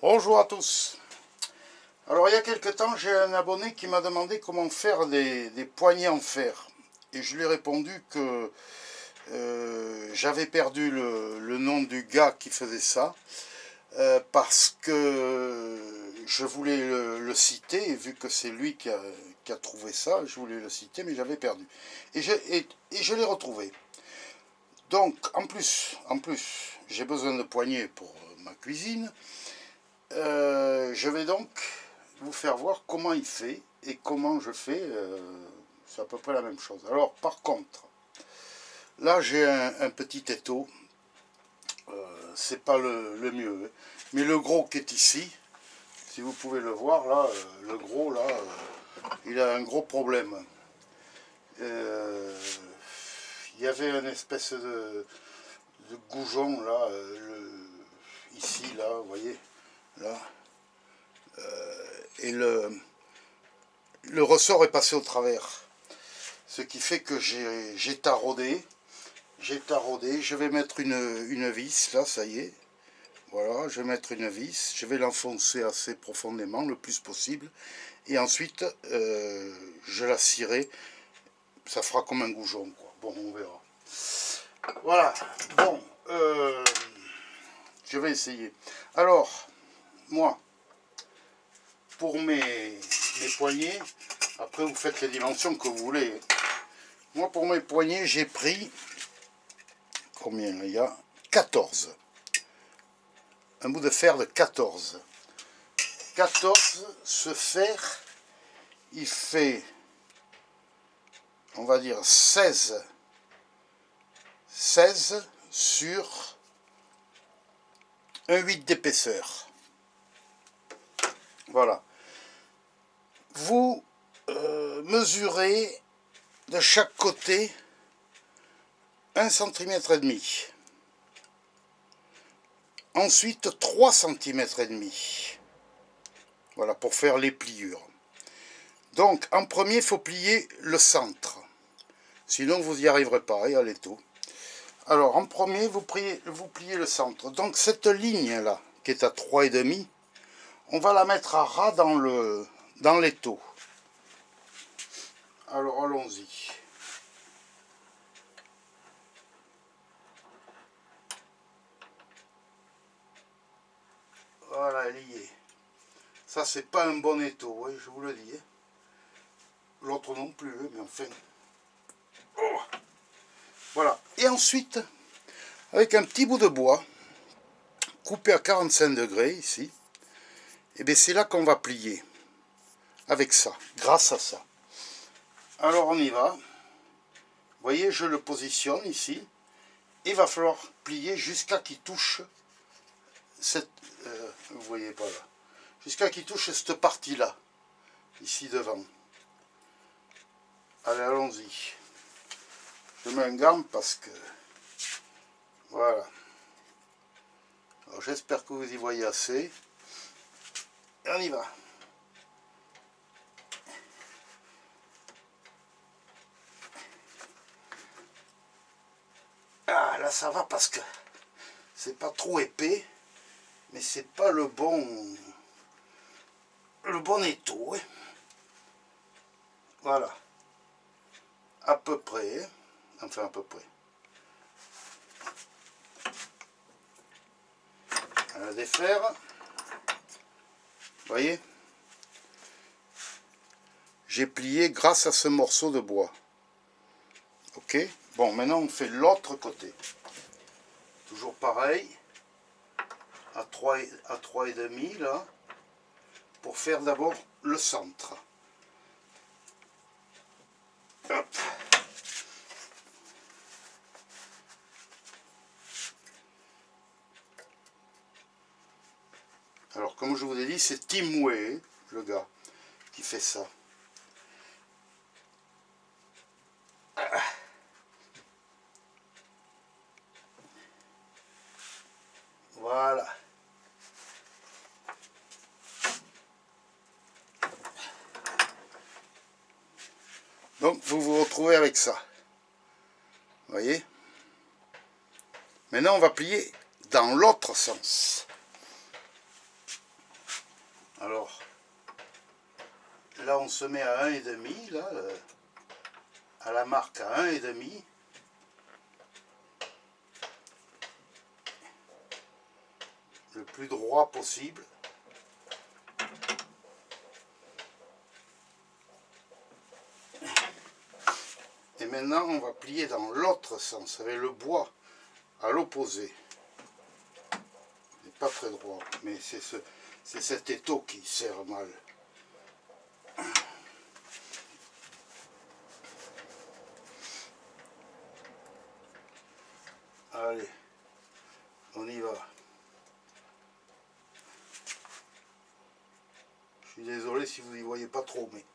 Bonjour à tous. Alors il y a quelque temps, j'ai un abonné qui m'a demandé comment faire des poignées en fer. Et je lui ai répondu que j'avais perdu le nom du gars qui faisait ça. Parce que je voulais le citer, et vu que c'est lui qui a trouvé ça, je voulais le citer, mais j'avais perdu. Et je l'ai retrouvé. Donc en plus, j'ai besoin de poignées pour ma cuisine. Je vais donc vous faire voir comment il fait et comment je fais. C'est à peu près la même chose. Alors par contre, là j'ai un petit étau. C'est pas le mieux, hein. Mais le gros qui est ici, si vous pouvez le voir là, le gros là, il a un gros problème. Il y avait une espèce de goujon là, ici là, vous voyez, là, et le ressort est passé au travers. Ce qui fait que j'ai taraudé. Je vais mettre une vis, là, ça y est. Voilà, je vais mettre une vis. Je vais l'enfoncer assez profondément, le plus possible. Et ensuite, je la cirerai. Ça fera comme un goujon, quoi. Bon, on verra. Voilà. Bon, je vais essayer. Alors, moi, pour mes poignets, après vous faites les dimensions que vous voulez. Moi, pour mes poignets, j'ai pris, combien il y a 14. Un bout de fer de 14. 14, ce fer, il fait, on va dire, 16 sur un 8 d'épaisseur. Voilà. Vous mesurez de chaque côté 1,5 cm. Ensuite 3,5 cm. Voilà, pour faire les pliures. Donc en premier, il faut plier le centre. Sinon vous n'y arriverez pas, et à l'étau. Alors en premier, vous pliez le centre. Donc cette ligne là, qui est à 3,5, on va la mettre à ras dans l'étau. Alors allons-y. Voilà, elle y est. Ça, c'est pas un bon étau, hein, je vous le dis. L'autre non plus, hein, mais enfin. Oh, voilà. Et ensuite, avec un petit bout de bois, coupé à 45 degrés, ici, et bien c'est là qu'on va plier. Avec ça, grâce à ça. Alors on y va. Vous voyez, je le positionne ici. Il va falloir plier jusqu'à qu'il touche cette... vous voyez pas là. Jusqu'à qu'il touche cette partie-là. Ici devant. Allez, allons-y. Je mets un gant parce que... Voilà. Alors j'espère que vous y voyez assez. Et on y va. Ah, là ça va parce que c'est pas trop épais, mais c'est pas le bon étau, hein. Voilà. À peu près, hein. Enfin à peu près. À la défaire. Vous voyez, j'ai plié grâce à ce morceau de bois. Ok. Bon, maintenant on fait l'autre côté. Toujours pareil. À 3,5 là. Pour faire d'abord le centre. Hop. Alors, comme je vous ai dit, c'est Tim Way, le gars, qui fait ça. Voilà. Donc, vous vous retrouvez avec ça. Vous voyez? Maintenant, on va plier dans l'autre sens. là on se met à 1,5 là, à la marque à 1,5. Le plus droit possible. Et maintenant on va plier dans l'autre sens avec le bois à l'opposé. Il n'est pas très droit, mais c'est cet étau qui serre mal. Allez, on y va. Je suis désolé si vous n'y voyez pas trop, mais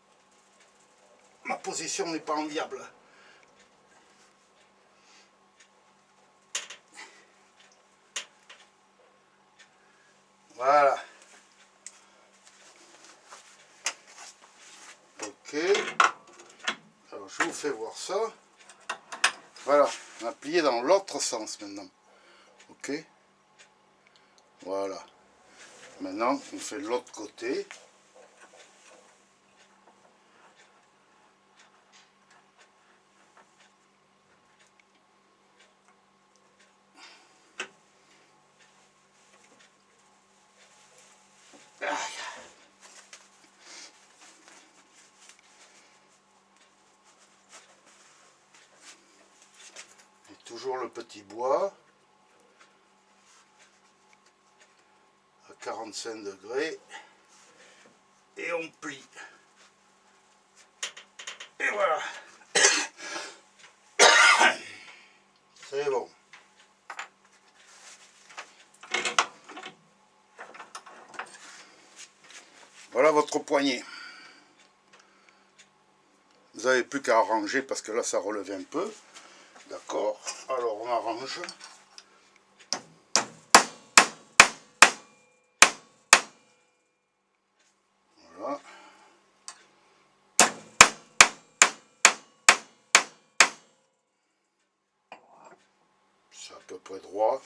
ma position n'est pas enviable. Voilà. Ok. Alors je vous fais voir ça. Voilà, on a plié dans l'autre sens maintenant. Ok. Voilà. Maintenant, on fait de l'autre côté. Et toujours le petit bois. À 45 degrés. Et on plie. Et voilà. C'est bon. Voilà votre poignet. Vous n'avez plus qu'à arranger parce que là ça relève un peu. D'accord. Alors on arrange. Voilà. C'est à peu près droit.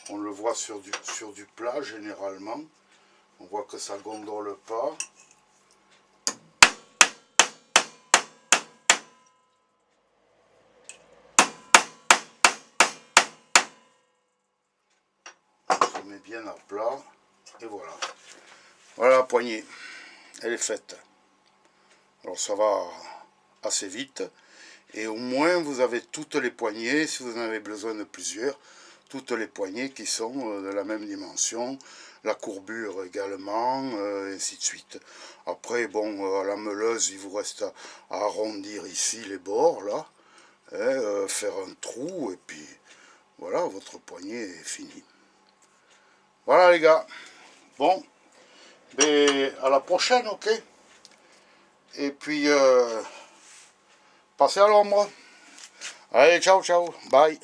On le voit sur du plat généralement. On voit que ça gondole pas. On se met bien à plat. Et voilà. Voilà la poignée. Elle est faite. Alors ça va assez vite. Et au moins vous avez toutes les poignées, si vous en avez besoin de plusieurs, toutes les poignées qui sont de la même dimension, la courbure également, ainsi de suite. Après, bon, à la meuleuse, il vous reste à arrondir ici les bords, là, hein, faire un trou, et puis voilà, votre poignée est finie. Voilà les gars. Bon, mais à la prochaine, ok? Et puis, passez à l'ombre. Allez, ciao, ciao, bye.